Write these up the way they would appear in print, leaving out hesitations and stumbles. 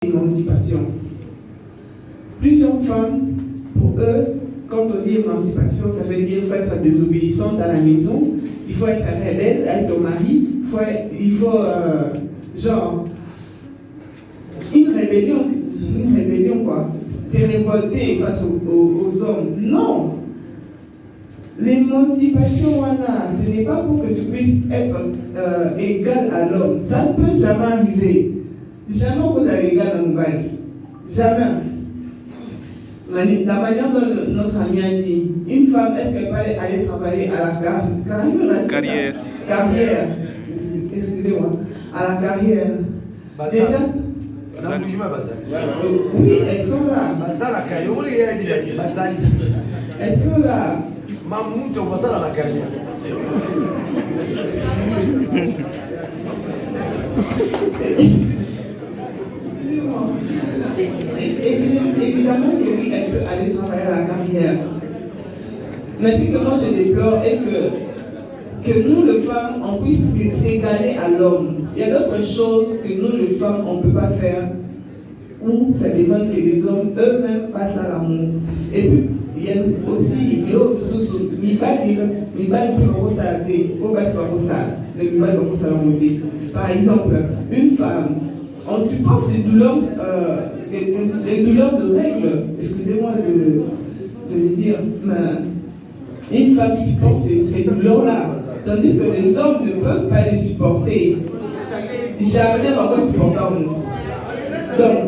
émancipation. Plusieurs femmes, pour eux, quand on dit émancipation, ça veut dire qu'il faut être désobéissante dans la maison, il faut être rebelle avec ton mari, il faut genre, une rébellion quoi, c'est révolter face aux hommes. Non! L'émancipation, voilà, ce n'est pas pour que tu puisses être égal à l'homme. Ça ne peut jamais arriver. Jamais vous allez égal à Moubaï. Jamais. La manière dont notre ami a dit, une femme, est-ce qu'elle peut aller travailler à la carrière? Excusez-moi. À la carrière. Déjà? Oui, elles sont là. Elles sont là. Évidemment que oui, elle peut aller travailler à la carrière. Mais ce que moi je déplore est que nous, les femmes, on puisse s'égaler à l'homme. Il y a d'autres choses que nous, les femmes, on ne peut pas faire, où ça demande que les hommes eux-mêmes passent à l'amour. Et puis, il y a aussi par exemple, une femme, on supporte des douleurs de règles, excusez-moi de le dire, mais une femme supporte ces douleurs-là, tandis que les hommes ne peuvent pas les supporter. Jamais on va supporter en nous. Donc,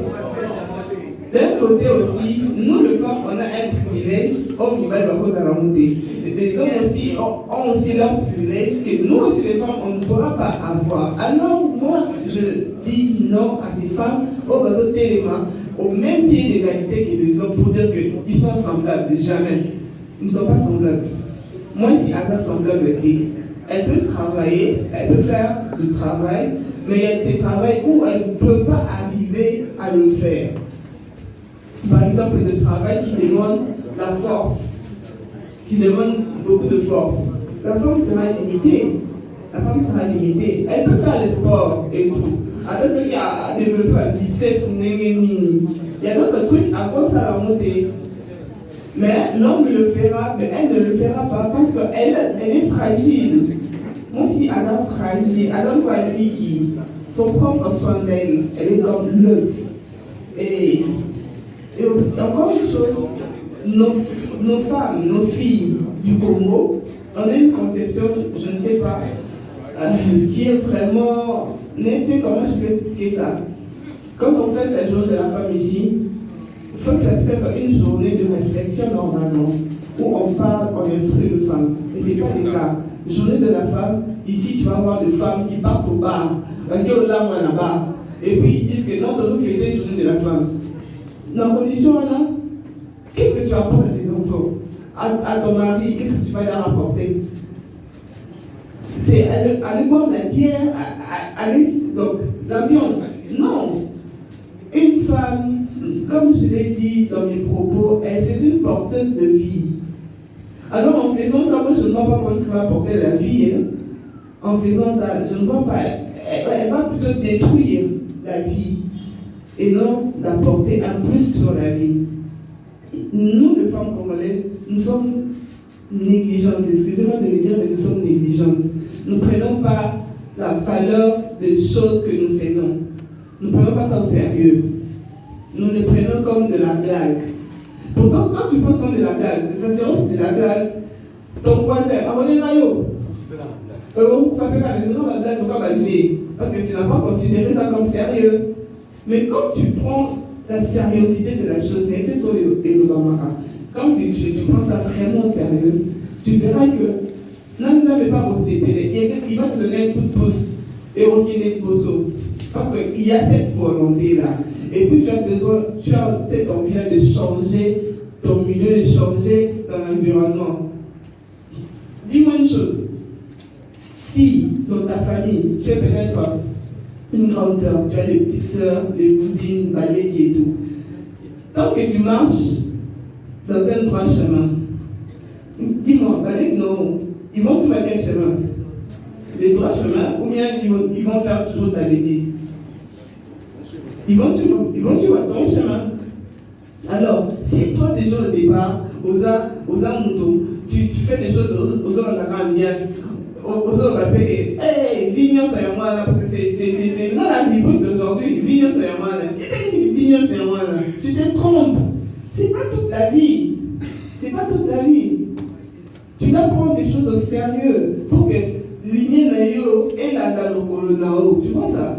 d'un côté aussi, nous les femmes, on a un privilège, hommes va la montée. Les hommes aussi ont aussi leur privilège que nous aussi les femmes, on ne pourra pas avoir. Alors moi, je dis non à ces femmes, au même pied d'égalité que les hommes, pour dire qu'ils sont semblables. Jamais. Ils ne sont pas semblables. Moi, si Asa semblable, elle peut travailler, elle peut faire le travail, mais il y a des travails où elle ne peut pas arriver à le faire. Par exemple, le travail qui demande la force, qui demande beaucoup de force. La femme sera limitée. Elle peut faire le sport et tout. Après ce qui a développé un biceps, il y a d'autres trucs à cause de la montée. Mais l'homme le fera, mais elle ne le fera pas parce qu'elle est fragile. Moi aussi, elle est fragile. Adam dit qu'il faut prendre soin d'elle. Elle est comme l'œuf. Et aussi, encore une chose, nos femmes, nos filles du Congo, on a une conception, je ne sais pas, qui est vraiment... Comment je peux expliquer ça? Quand on fait la journée de la femme ici, il faut que ça puisse être une journée de réflexion normalement, où on parle, on instruit les femmes. Et ce n'est pas le cas. Journée de la femme, ici tu vas avoir des femmes qui partent au bar, là-bas, et puis ils disent que non, on nous fait la journée de la femme. Dans la condition, qu'est-ce que tu apportes à tes enfants? À ton mari, qu'est-ce que tu vas leur apporter? C'est aller boire la bière, donc l'ambiance. Non. Une femme, comme je l'ai dit dans mes propos, c'est une porteuse de vie. Alors en faisant ça, moi je ne vois pas comment ça va apporter la vie. En faisant ça, je ne vois pas. Elle va plutôt détruire la vie et non d'apporter un plus sur la vie. Nous, les femmes congolaises, nous sommes négligentes. Excusez-moi de le dire, mais nous sommes négligentes. Nous ne prenons pas la valeur des choses que nous faisons. Nous ne prenons pas ça au sérieux. Nous le prenons comme de la blague. Pourtant, quand tu penses comme de la blague, ça c'est aussi de la blague. Ton voisin, abonnez maillot. Parce que tu n'as pas considéré ça comme sérieux. Mais quand tu prends la sérieuxité de la chose, quand tu prends ça vraiment au sérieux, tu verras que il va te donner un coup de pouce et on est bozo. Parce qu'il y a cette volonté-là. Et puis tu as cette envie de changer ton milieu, de changer ton environnement. Dis-moi une chose. Si dans ta famille, tu es peut-être une grande sœur, tu as des petites sœurs, des cousines, balayées et tout. Tant que tu marches dans un droit chemin, dis-moi, balayées, non, ils vont sur quel chemin? Les droits chemins, ou bien ils vont faire toujours ta bêtise? Ils vont suivre ton chemin. Alors, si toi déjà au départ, aux amoutons, tu fais des choses aux ambiances, aux autres papiers, hey, vignon c'est moi là, parce que c'est dans la vie d'aujourd'hui, vignon c'est moi là. Vignon c'est moi là. Tu te trompes. C'est pas toute la vie. C'est pas toute la vie. Tu dois prendre des choses au sérieux pour que l'union et la dalokolo, tu vois ça?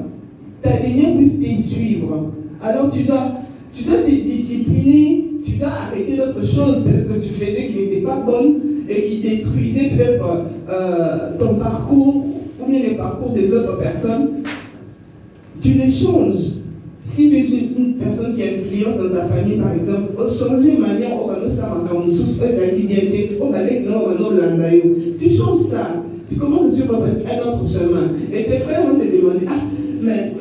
Ta lignée puisse te suivre. Alors tu dois te discipliner, tu dois arrêter d'autres choses peut-être que tu faisais qui n'étaient pas bonnes et qui détruisaient peut-être ton parcours ou bien le parcours des autres personnes. Tu les changes. Si tu es une personne qui influence dans ta famille, par exemple, changer de manière, tu changes ça. Tu commences sur un autre chemin. Et tes frères vont te demander, ah, mais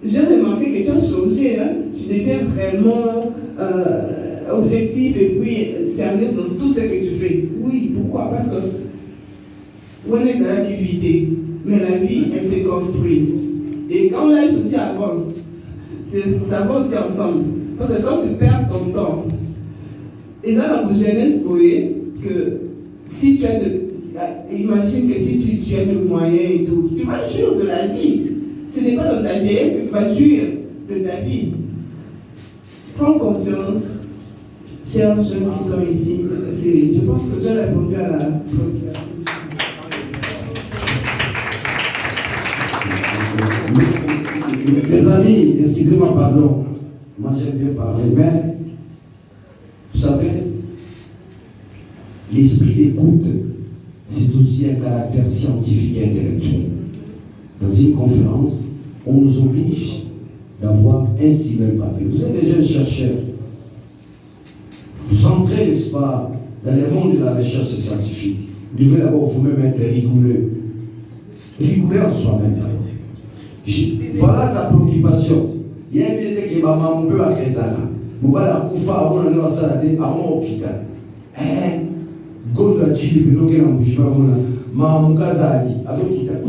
j'ai remarqué que tu as changé, hein? Tu deviens vraiment objectif et puis sérieux dans tout ce que tu fais. Oui, pourquoi? Parce que on est dans l'activité, mais la vie, elle se construit. Et quand l'âge aussi avance, ça va aussi ensemble. Parce que quand tu perds ton temps, et dans la jeunesse, vous voyez que si tu as imagine que si tu as des moyens et tout, tu vas jouir de la vie. Ce n'est pas dans ta vieillesse que tu vas jouir de ta vie. Prends conscience, chers jeunes qui sont ici. Je pense que j'ai répondu à la Mes amis, excusez-moi, pardon. Moi j'aime bien parler, mais vous savez, l'esprit d'écoute, c'est aussi un caractère scientifique et intellectuel. Dans une conférence, on nous oblige d'avoir un stylo papier. Vous êtes des jeunes chercheurs. Vous entrez, n'est-ce pas, dans le monde de la recherche scientifique. Vous devez d'abord vous-même être rigoureux. Rigoureux en soi-même. Voilà sa préoccupation. Il y a un bien qui est maman, on peut à Kézana. On va la couper avant de nous s'arrêter avant au hôpital. Gonda Chili, nous qui n'avons pas maman Kazadi, à l'hôpital.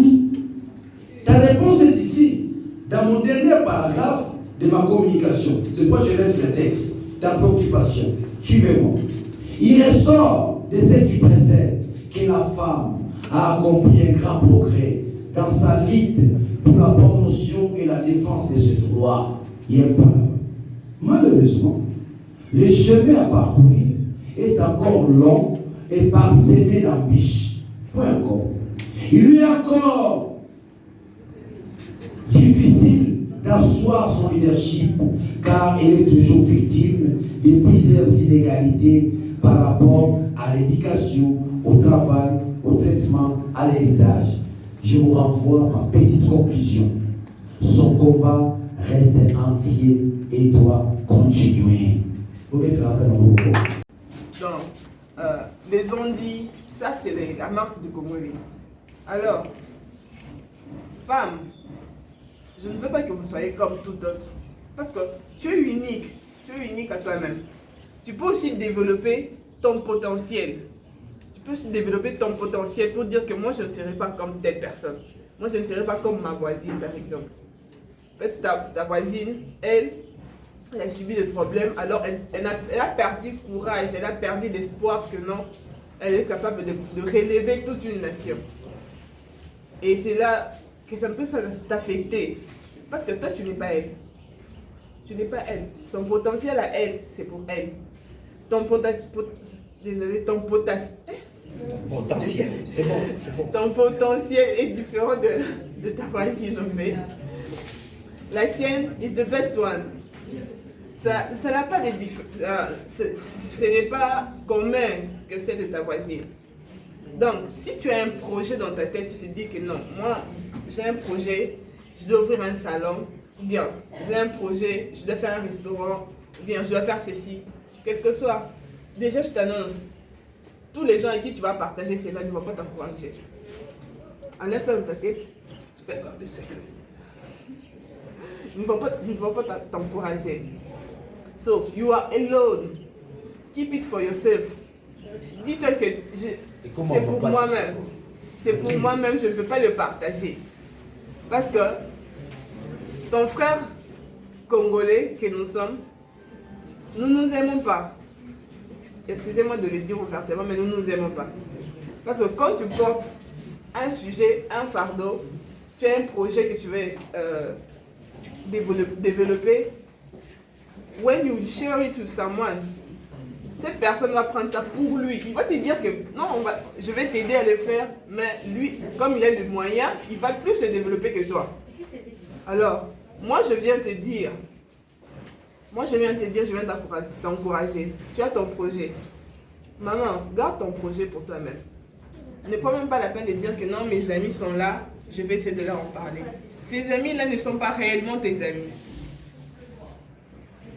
Ta réponse est ici, dans mon dernier paragraphe de ma communication. C'est pourquoi je laisse le texte. Ta préoccupation. Suivez-moi. Il ressort de ce qui précède que la femme a accompli un grand progrès dans sa lutte pour la promotion et la défense de ce droit. Il y a un problème. Malheureusement, le chemin à parcourir est encore long et parsemé d'embûches. Point encore. Il lui est encore difficile d'asseoir son leadership car elle est toujours victime de plusieurs inégalités par rapport à l'éducation, au travail, au traitement, à l'héritage. Je vous renvoie à ma petite conclusion. Son combat reste entier et doit continuer. Donc, les ondits, ça c'est la marque du Congolais. Alors, femme, je ne veux pas que vous soyez comme tout autre. Parce que tu es unique à toi-même. Tu peux aussi développer ton potentiel. Tu peux aussi développer ton potentiel pour dire que moi je ne serai pas comme telle personne. Moi je ne serai pas comme ma voisine par exemple. Peut-être ta voisine, elle a subi des problèmes, alors elle a perdu courage, elle a perdu l'espoir que non, elle est capable de relever toute une nation. Et c'est là que ça ne peut pas t'affecter. Parce que toi tu n'es pas elle. Tu n'es pas elle. Son potentiel à elle, c'est pour elle. Ton potentiel, c'est bon. Ton potentiel est différent de ta voisine en fait. La tienne is the best one. Ça n'a pas de différence. Ce n'est pas commun que celle de ta voisine. Donc, si tu as un projet dans ta tête, tu te dis que non, moi, j'ai un projet, je dois ouvrir un salon, ou bien j'ai un projet, je dois faire un restaurant, ou bien je dois faire ceci, quel que soit. Déjà, je t'annonce, tous les gens avec qui tu vas partager cela ne vont pas t'encourager. Enlève ça de ta tête, fais des secrets. Ils ne vont pas t'encourager. So, you are alone. Keep it for yourself. Dis-toi que c'est pour moi-même. C'est pour moi-même, je ne peux pas le partager. Parce que ton frère Congolais que nous sommes, nous ne nous aimons pas. Excusez-moi de le dire ouvertement, mais nous ne nous aimons pas. Parce que quand tu portes un sujet, un fardeau, tu as un projet que tu veux développer, when you share it with someone, cette personne va prendre ça pour lui. Il va te dire que non, je vais t'aider à le faire, mais lui, comme il a les moyens, il va plus se développer que toi. Alors, moi je viens te dire, je viens t'encourager. Tu as ton projet. Maman, garde ton projet pour toi-même. Ne prends même pas la peine de dire que non, mes amis sont là, je vais essayer de leur en parler. Ces amis-là ne sont pas réellement tes amis.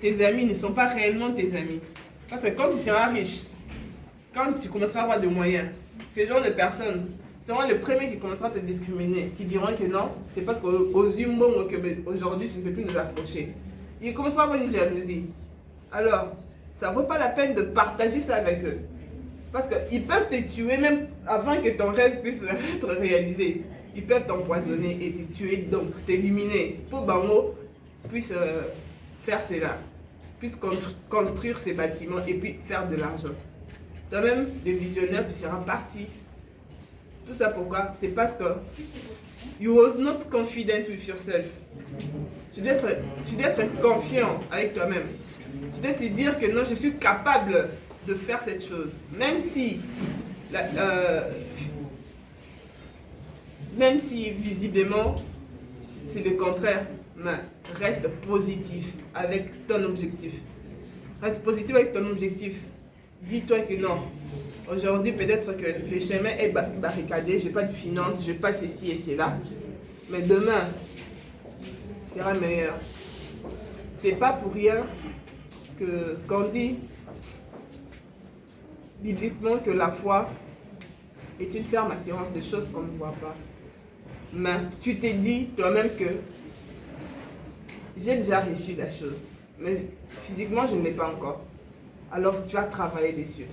Tes amis ne sont pas réellement tes amis. Parce que quand tu seras riche, quand tu commenceras à avoir des moyens, ces genres de personnes seront les premiers qui commenceront à te discriminer, qui diront que non, c'est parce qu'aux humains aujourd'hui tu ne peux plus nous approcher. Ils commenceront à avoir une jalousie. Alors, ça ne vaut pas la peine de partager ça avec eux. Parce qu'ils peuvent te tuer même avant que ton rêve puisse être réalisé. Ils peuvent t'empoisonner et te tuer, donc t'éliminer. Pour Bango puisse faire cela, puisse construire ces bâtiments et puis faire de l'argent. Toi-même, des visionnaires, tu seras parti. Tout ça pourquoi? C'est parce que you was not confident with yourself. Tu dois être confiant avec toi-même. Tu dois te dire que non, je suis capable de faire cette chose. Même si visiblement c'est le contraire, mais reste positif avec ton objectif. Reste positif avec ton objectif. Dis-toi que non. Aujourd'hui, peut-être que le chemin est barricadé, je n'ai pas de finances, je n'ai pas ceci et cela. Mais demain sera meilleur. C'est pas pour rien qu'on dit bibliquement que la foi est une ferme assurance de choses qu'on ne voit pas. Mais tu t'es dit toi-même que j'ai déjà reçu la chose, mais physiquement je ne l'ai pas encore. Alors tu as travaillé dessus.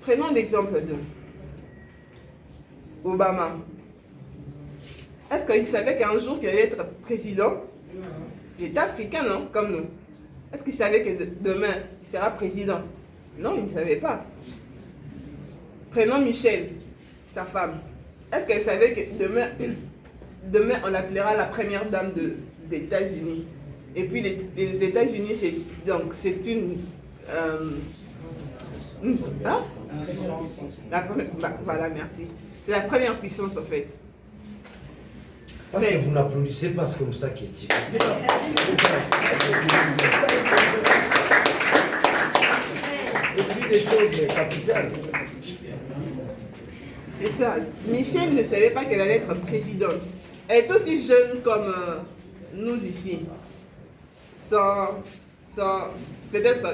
Prenons l'exemple de Obama. Est-ce qu'il savait qu'un jour qu'il allait être président? Il est africain, non? Comme nous. Est-ce qu'il savait que demain il sera président? Non, il ne savait pas. Prenons Michelle, ta femme. Est-ce qu'elle savait que demain on l'appellera la première dame des États-Unis? Et puis les États-Unis, c'est une... hein? Voilà, merci. C'est la première puissance en fait. Parce que vous n'applaudissez pas, c'est comme ça qu'il est dit. Et puis des choses capitales. C'est ça. Michelle ne savait pas qu'elle allait être présidente. Elle est aussi jeune comme nous ici. Peut-être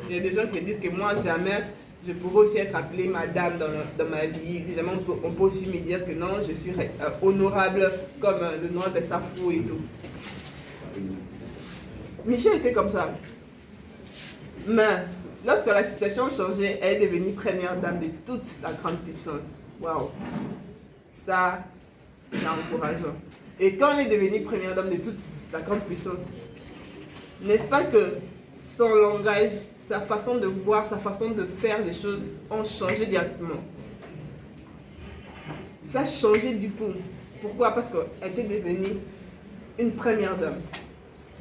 il y a des gens qui se disent que moi jamais je pourrais aussi être appelée madame dans ma vie. Jamais on peut aussi me dire que non, je suis honorable comme le nom de Safou et tout. Michelle était comme ça. Mais lorsque la situation a changé, elle est devenue première dame de toute la grande puissance. Waouh! Ça, c'est encourageant. Et quand elle est devenue première dame de toute la grande puissance, n'est-ce pas que son langage, sa façon de voir, sa façon de faire les choses ont changé directement. Ça a changé du coup. Pourquoi? Parce qu'elle était devenue une première dame.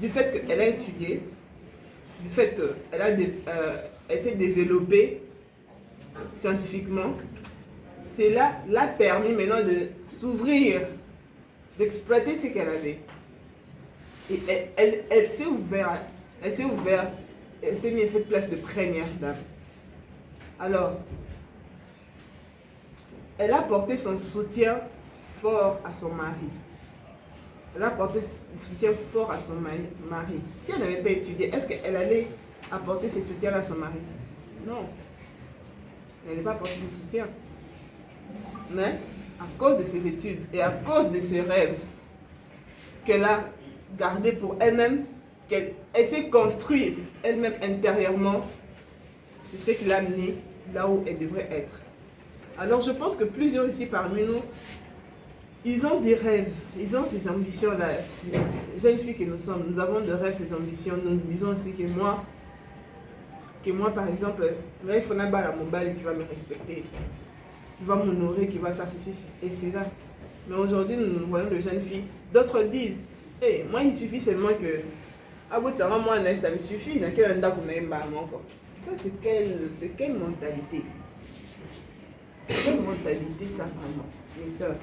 Du fait qu'elle a étudié, du fait qu'elle s'est développée scientifiquement, cela l'a permis maintenant de s'ouvrir, d'exploiter ce qu'elle avait. Et elle s'est ouverte. Elle s'est mise à cette place de première dame. Alors, elle a apporté son soutien fort à son mari. Elle a apporté son soutien fort à son mari. Si elle n'avait pas étudié, est-ce qu'elle allait apporter ses soutiens à son mari? Non. Elle n'allait pas apporter ses soutiens. Mais à cause de ses études et à cause de ses rêves qu'elle a gardés pour elle-même, elle s'est construite elle-même intérieurement, c'est ce qui l'a amenée là où elle devrait être. Alors je pense que plusieurs ici parmi nous ils ont des rêves, ils ont ces ambitions-là. Ces jeunes filles que nous sommes, nous avons des rêves, ces ambitions. Nous disons aussi que moi par exemple, il faut un bal à mon bal qui va me respecter, qui va m'honorer, qui va faire ceci et cela. Mais aujourd'hui, nous voyons de jeunes filles. D'autres disent, hey, moi, il suffit seulement que. Ah, bon, moi, ça me suffit. Ça, c'est quelle mentalité? C'est quelle mentalité, ça, vraiment, mes soeurs?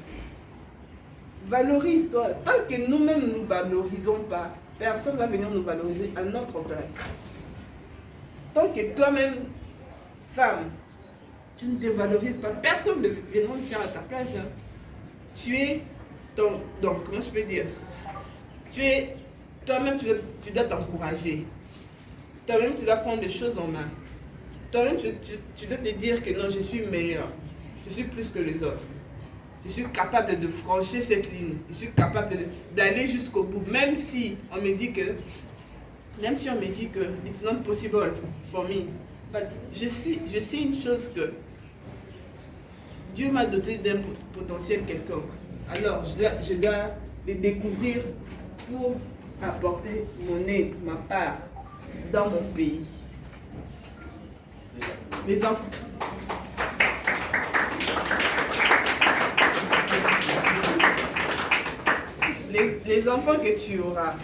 Valorise-toi. Tant que nous-mêmes ne nous valorisons pas, personne ne va venir nous valoriser à notre place. Tant que toi-même, femme, tu ne te valorises pas, personne ne viendra te faire à ta place. Hein. Tu es ton. Donc, comment je peux dire? Toi-même, tu dois t'encourager. Toi-même, tu dois prendre les choses en main. Toi-même, tu dois te dire que non, je suis meilleur. Je suis plus que les autres. Je suis capable de franchir cette ligne. Je suis capable d'aller jusqu'au bout. Même si on me dit que it's not possible for me. But je sais une chose que Dieu m'a doté d'un potentiel quelconque. Alors, je dois le découvrir pour apporter mon aide, ma part dans mon pays. Les enfants. Les enfants que tu auras,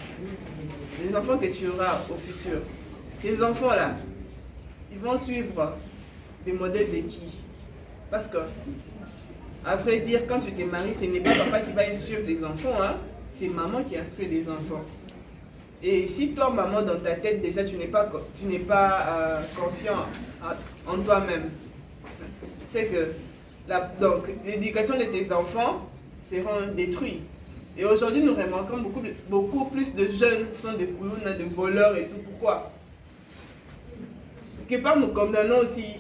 au futur, ces enfants-là, ils vont suivre des modèles de qui? Parce que, à vrai dire, quand tu te maries, ce n'est pas papa qui va instruire les enfants, hein? C'est maman qui instruit les enfants. Et si toi, maman, dans ta tête, déjà, tu n'es pas confiant en toi-même, c'est que donc l'éducation de tes enfants sera détruite. Et aujourd'hui, nous remarquons beaucoup plus de jeunes sont des coulounes, des voleurs et tout. Pourquoi? Quelque part, nous condamnons aussi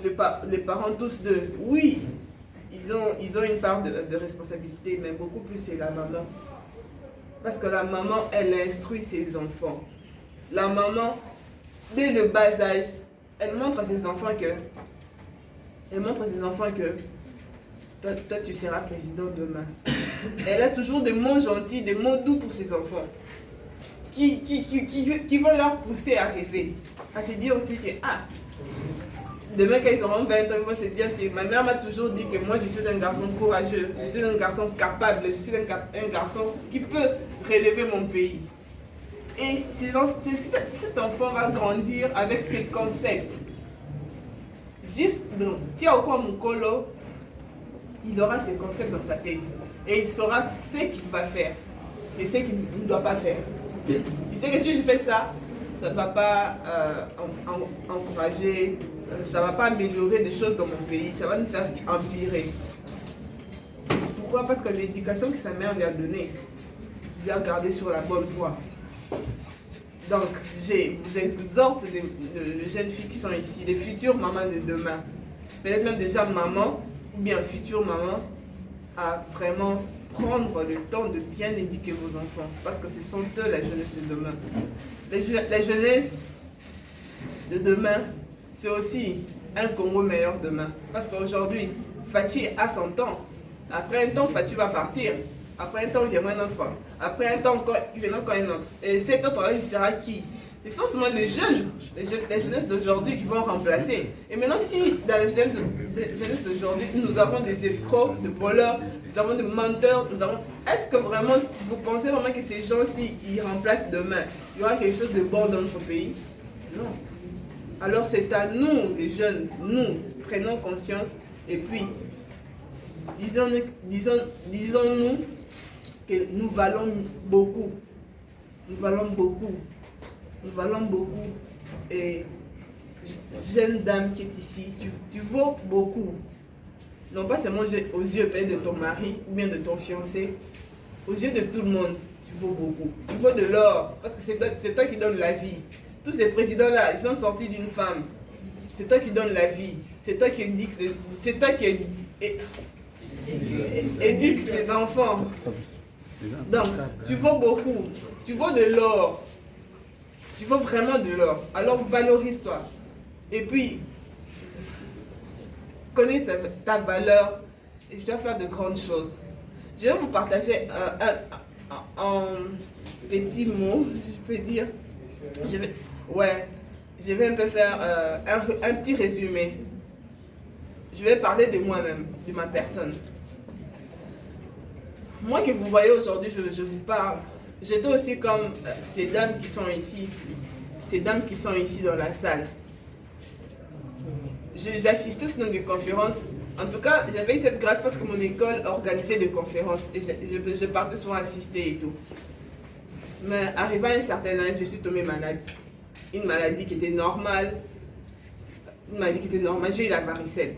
les parents tous de... Oui, ils ont une part de responsabilité, mais beaucoup plus c'est la maman. Parce que la maman, elle instruit ses enfants. La maman, dès le bas âge, elle montre à ses enfants que... Toi, tu seras président demain. Elle a toujours des mots gentils, des mots doux pour ses enfants. Qui vont leur pousser à rêver. À se dire aussi que, demain quand ils auront 20 ans, ils vont se dire que ma mère m'a toujours dit que moi je suis un garçon courageux, je suis un garçon capable, je suis un garçon qui peut relever mon pays. Et cet enfant va grandir avec ces concepts. Juste dans Tia Okwa Mukolo, il aura ces concepts dans sa tête. Et il saura ce qu'il va faire et ce qu'il ne doit pas faire. Il sait que si je fais ça, ça ne va pas encourager, ça ne va pas améliorer des choses dans mon pays, ça va nous faire empirer. Pourquoi? Parce que l'éducation que sa mère lui a donnée, lui a gardé sur la bonne voie. Donc, je vous exhorte les jeunes filles qui sont ici, les futures mamans de demain, peut-être même déjà maman, ou bien future maman, à vraiment prendre le temps de bien éduquer vos enfants, parce que ce sont eux la jeunesse de demain. La jeunesse de demain, c'est aussi un Congo meilleur demain. Parce qu'aujourd'hui, Fachi a son temps. Après un temps, Fachi va partir. Après un temps, il y aura un autre. Après un temps, il y aura encore un autre. Et cet autre-là, il sera qui? Ce sont seulement les jeunes, les jeunesses d'aujourd'hui qui vont remplacer. Et maintenant, si dans la jeunesse d'aujourd'hui, nous avons des escrocs, des voleurs, nous avons des menteurs, est-ce que vraiment, vous pensez vraiment que ces gens-ci, ils remplacent demain? Il y aura quelque chose de bon dans notre pays? Non. Alors c'est à nous, les jeunes, nous, prenons conscience et puis, disons-nous que nous valons beaucoup. Nous valons beaucoup. Nous valons beaucoup. Et jeune dame qui est ici, tu vaux beaucoup. Non pas seulement aux yeux peut-être de ton mari ou bien de ton fiancé, aux yeux de tout le monde, tu vaux beaucoup. Tu vaux de l'or, parce que c'est toi qui donnes la vie. Tous ces présidents-là, ils sont sortis d'une femme. C'est toi qui donnes la vie. C'est toi qui éduques les enfants. Donc, tu vaux beaucoup. Tu vaux de l'or. Tu vaux vraiment de l'or. Alors, valorise-toi. Et puis, connais ta valeur et tu vas faire de grandes choses. Je vais vous partager un petit mot, si je peux dire. Je vais un peu faire un petit résumé. Je vais parler de moi-même, de ma personne. Moi que vous voyez aujourd'hui, je vous parle. J'étais aussi comme ces dames qui sont ici. Ces dames qui sont ici dans la salle. J'assistais aussi dans des conférences. En tout cas, j'avais eu cette grâce parce que mon école organisait des conférences. Et je partais souvent assister et tout. Mais arrivé à un certain âge, je suis tombée malade. Une maladie qui était normale. J'ai eu la varicelle.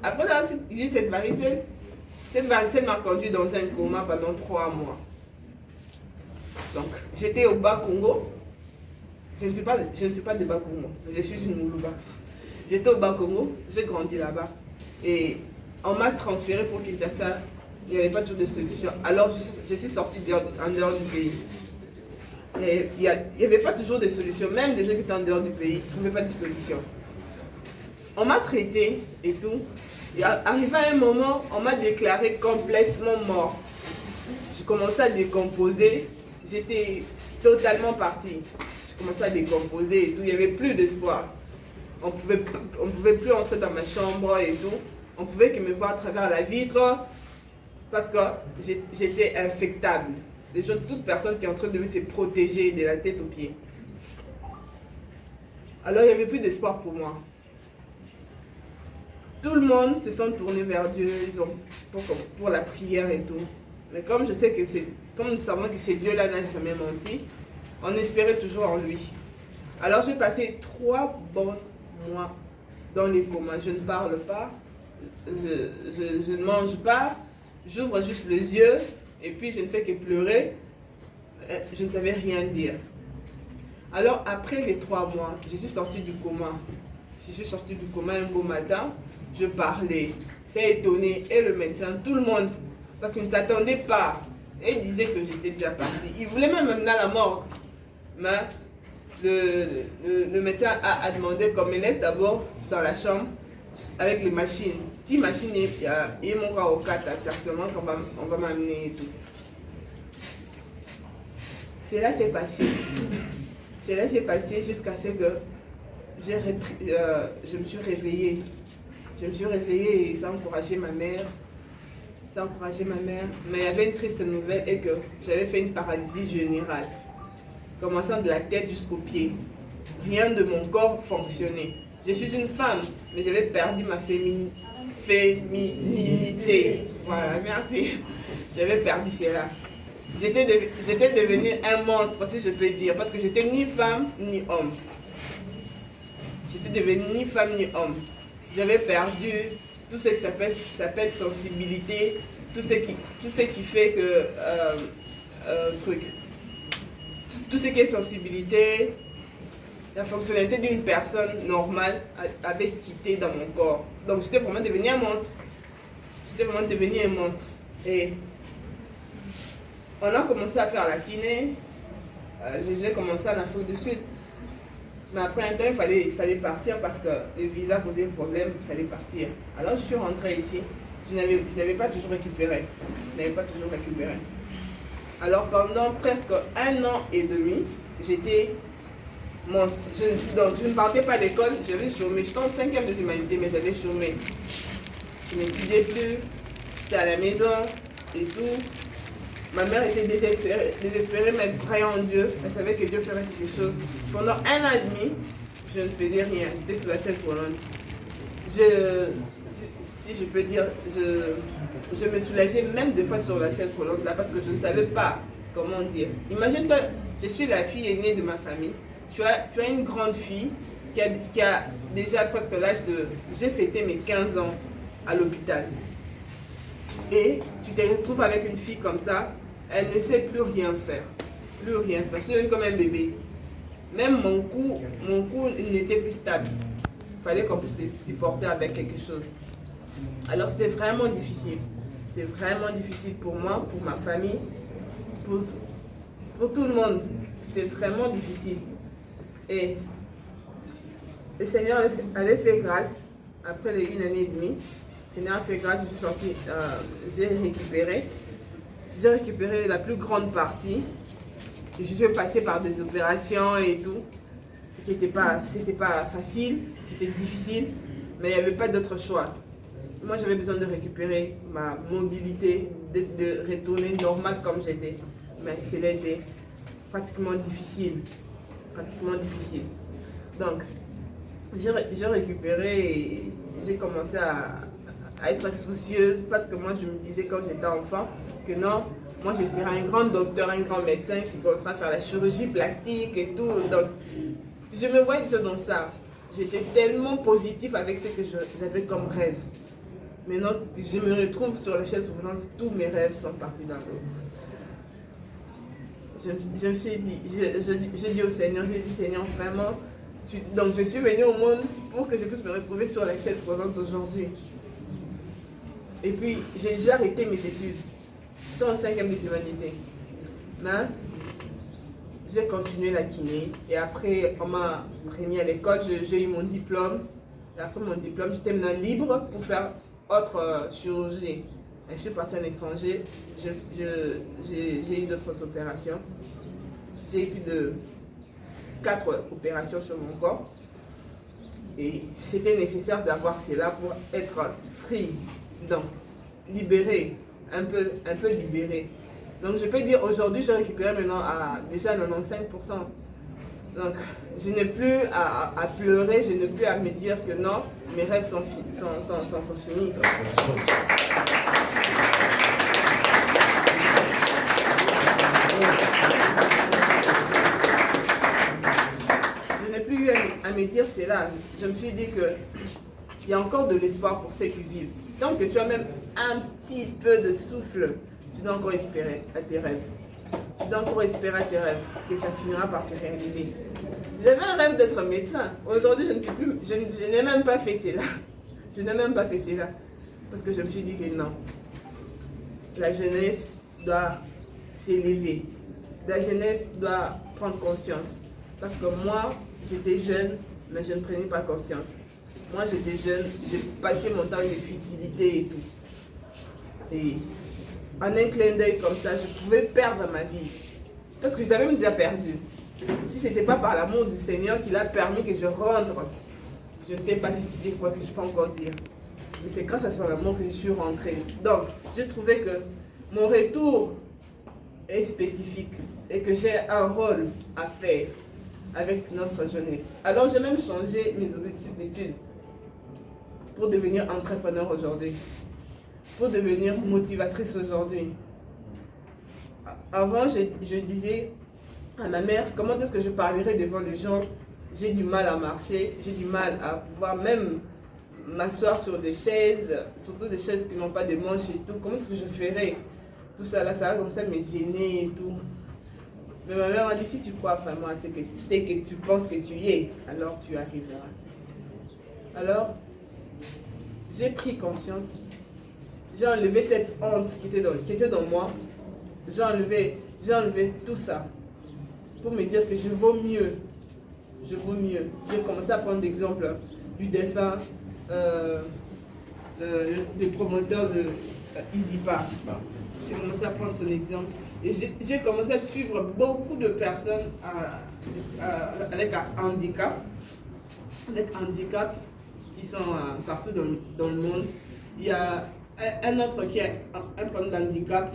Après avoir eu cette varicelle m'a conduit dans un coma pendant 3 mois. Donc, j'étais au Bas-Congo. Je ne suis pas de Bas-Congo, je suis une Moulouba. J'étais au Bas-Congo, j'ai grandi là-bas. Et on m'a transféré pour Kinshasa. Il n'y avait pas toujours de solution. Alors, je suis sortie en dehors du pays. Et il n'y avait pas toujours de solution. Même les gens qui étaient en dehors du pays ne trouvaient pas de solution. On m'a traité et tout. Et arrivé à un moment, on m'a déclarée complètement morte. Je commençais à décomposer. J'étais totalement partie. Je commençais à décomposer et tout. Il n'y avait plus d'espoir. On pouvait plus entrer dans ma chambre et tout. On pouvait que me voir à travers la vitre parce que j'étais infectable. Toute personne qui est en train de se protéger de la tête aux pieds. Alors il n'y avait plus d'espoir pour moi. Tout le monde se sont tournés vers Dieu pour la prière et tout. Mais comme nous savons que ce Dieu-là n'a jamais menti, on espérait toujours en lui. Alors j'ai passé 3 bons mois dans les comas. Je ne parle pas, je ne mange pas, j'ouvre juste les yeux et puis je ne fais que pleurer. Je ne savais rien dire. Alors après les 3 mois, je suis sortie du coma. Je suis sortie du coma un beau matin. Je parlais. C'est étonné. Et le médecin, tout le monde, parce qu'il ne s'attendait pas. Et il disait que j'étais déjà partie. Il voulait même m'amener à la morgue. Mais le médecin a demandé qu'on me laisse d'abord dans la chambre avec les machines. Si machine et mon cas au cas certainement qu'on va m'amener et tout. Cela s'est passé. Cela s'est passé jusqu'à ce que je me suis réveillée. Je me suis réveillée et ça a encouragé ma mère. Mais il y avait une triste nouvelle et que j'avais fait une paralysie générale. Commençant de la tête jusqu'aux pieds. Rien de mon corps fonctionnait. Je suis une femme, mais j'avais perdu ma féminité. Voilà, merci. J'avais perdu cela. J'étais devenue un monstre, si je peux dire, parce que j'étais ni femme ni homme. J'étais devenue ni femme ni homme. J'avais perdu tout ce qui s'appelle sensibilité, tout ce qui fait que tout ce qui est sensibilité, la fonctionnalité d'une personne normale avait quitté dans mon corps. Donc j'étais vraiment devenue un monstre. Et on a commencé à faire la kiné. J'ai commencé en Afrique du Sud. Mais après un temps, il fallait partir parce que le visa posait problème, il fallait partir. Alors je suis rentrée ici. Je n'avais pas toujours récupéré. Alors pendant presque 1 an et demi, j'étais monstre. Donc je ne partais pas d'école, j'avais chômé. J'étais en 5e des humanités, mais j'avais chômé. Je n'étudiais plus, j'étais à la maison et tout. Ma mère était désespérée, mais elle croyait en Dieu. Elle savait que Dieu ferait quelque chose. Pendant 1 an et demi, je ne faisais rien. J'étais sur la chaise roulante. Si je peux dire, je me soulageais même des fois sur la chaise roulante là parce que je ne savais pas comment dire. Imagine-toi, je suis la fille aînée de ma famille. Tu as une grande fille qui a déjà presque l'âge de... J'ai fêté mes 15 ans à l'hôpital. Et tu te retrouves avec une fille comme ça, elle ne sait plus rien faire. Je suis comme un bébé. Même mon cou n'était plus stable. Il fallait qu'on puisse le supporter avec quelque chose. Alors c'était vraiment difficile. C'était vraiment difficile pour moi, pour ma famille, pour tout le monde. C'était vraiment difficile. Et le Seigneur avait fait grâce après les 1 année et demie. Le Seigneur a fait grâce, je suis sortie, j'ai récupéré. j'ai récupéré la plus grande partie. Je suis passée par des opérations et tout. C'était pas facile, c'était difficile, mais il n'y avait pas d'autre choix. Moi, j'avais besoin de récupérer ma mobilité, de retourner normal comme j'étais. Mais cela était pratiquement difficile. Donc, j'ai récupéré et j'ai commencé à être soucieuse parce que moi, je me disais quand j'étais enfant que non, moi, je serai un grand docteur, un grand médecin qui commencera à faire la chirurgie plastique et tout. Donc, je me voyais déjà dans ça. J'étais tellement positive avec ce que j'avais comme rêve. Maintenant, je me retrouve sur la chaise roulante, tous mes rêves sont partis d'un coup. Je me suis dit, j'ai dit au Seigneur, Seigneur, vraiment, donc je suis venue au monde pour que je puisse me retrouver sur la chaise roulante aujourd'hui. Et puis, j'ai arrêté mes études. J'étais en 5e des humanités. Mais j'ai continué la kiné. Et après, on m'a remis à l'école, j'ai eu mon diplôme. Et après mon diplôme, j'étais maintenant libre pour faire autre chirurgie. Et je suis partie à l'étranger. J'ai eu d'autres opérations. J'ai eu plus de 4 opérations sur mon corps. Et c'était nécessaire d'avoir cela pour être free. Donc, libéré, un peu libéré. Donc je peux dire aujourd'hui, j'ai récupéré maintenant à déjà 95%. Donc je n'ai plus à pleurer, je n'ai plus à me dire que non, mes rêves sont finis. Je n'ai plus eu à me dire cela. Je me suis dit qu'il y a encore de l'espoir pour ceux qui vivent. Donc que tu as même un petit peu de souffle, tu dois encore espérer à tes rêves. Tu dois encore espérer à tes rêves, que ça finira par se réaliser. J'avais un rêve d'être médecin. Aujourd'hui, je n'ai même pas fait cela. Je n'ai même pas fait cela. Parce que je me suis dit que non. La jeunesse doit s'élever. La jeunesse doit prendre conscience. Parce que moi, j'étais jeune, mais je ne prenais pas conscience. Moi, j'étais jeune, j'ai passé mon temps de futilité et tout. Et en un clin d'œil comme ça, je pouvais perdre ma vie. Parce que je l'avais même déjà perdu. Si ce n'était pas par l'amour du Seigneur qui l'a permis que je rentre, je ne sais pas si c'est quoi que je peux encore dire. Mais c'est grâce à son amour que je suis rentrée. Donc, je trouvais que mon retour est spécifique et que j'ai un rôle à faire avec notre jeunesse. Alors, j'ai même changé mes objectifs d'études pour devenir entrepreneur aujourd'hui, pour devenir motivatrice aujourd'hui. Avant, je disais à ma mère, comment est-ce que je parlerai devant les gens? J'ai du mal à marcher, j'ai du mal à pouvoir même m'asseoir sur des chaises, surtout des chaises qui n'ont pas de manches et tout. Comment est-ce que je ferai? Tout ça là, ça va comme ça me gêner et tout. Mais ma mère m'a dit, si tu crois vraiment à ce que tu penses que tu y es, alors tu arriveras. Alors, j'ai pris conscience, j'ai enlevé cette honte qui était dans moi, j'ai enlevé tout ça pour me dire que je vaux mieux. Je vaux mieux. J'ai commencé à prendre l'exemple du défunt, des promoteurs de Easypa. J'ai commencé à prendre son exemple. Et j'ai commencé à suivre beaucoup de personnes avec un handicap. Qui sont partout dans le monde. Il y a un autre qui a un problème d'handicap.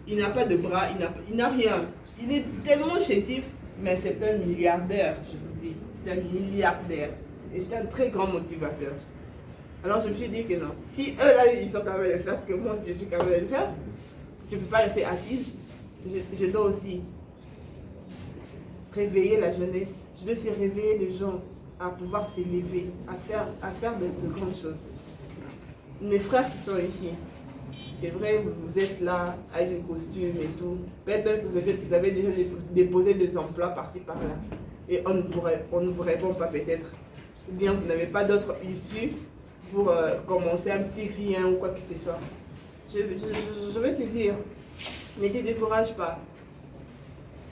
Il n'a pas de bras, il n'a rien. Il est tellement chétif, mais c'est un milliardaire, je vous dis. C'est un milliardaire. Et c'est un très grand motivateur. Alors je me suis dit que non. Si eux là, ils sont capables de le faire, ce que moi aussi je suis capable de le faire, je ne peux pas rester assise. Je dois aussi réveiller la jeunesse. Je dois aussi réveiller les gens à pouvoir s'élever, à faire de grandes choses. Mes frères qui sont ici, c'est vrai, vous êtes là avec des costumes et tout. Peut-être que vous avez déjà déposé des emplois par-ci par-là. Et on ne vous répond pas peut-être. Ou bien vous n'avez pas d'autre issue pour commencer un petit rien ou quoi que ce soit. Je vais te dire, ne te décourage pas.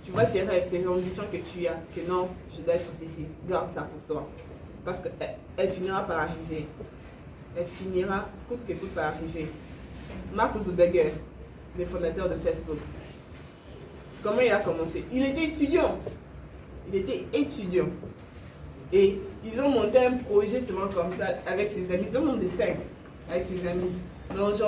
Tu vois tes rêves, tes ambitions que tu as, que non, je dois être ici. Garde ça pour toi. Parce qu'elle finira par arriver. Elle finira, coûte que coûte, par arriver. Mark Zuckerberg, des fondateurs de Facebook. Comment il a commencé? Il était étudiant. Et ils ont monté un projet seulement comme ça avec ses amis. Ils ont monté 5 avec ses amis. Donc, genre,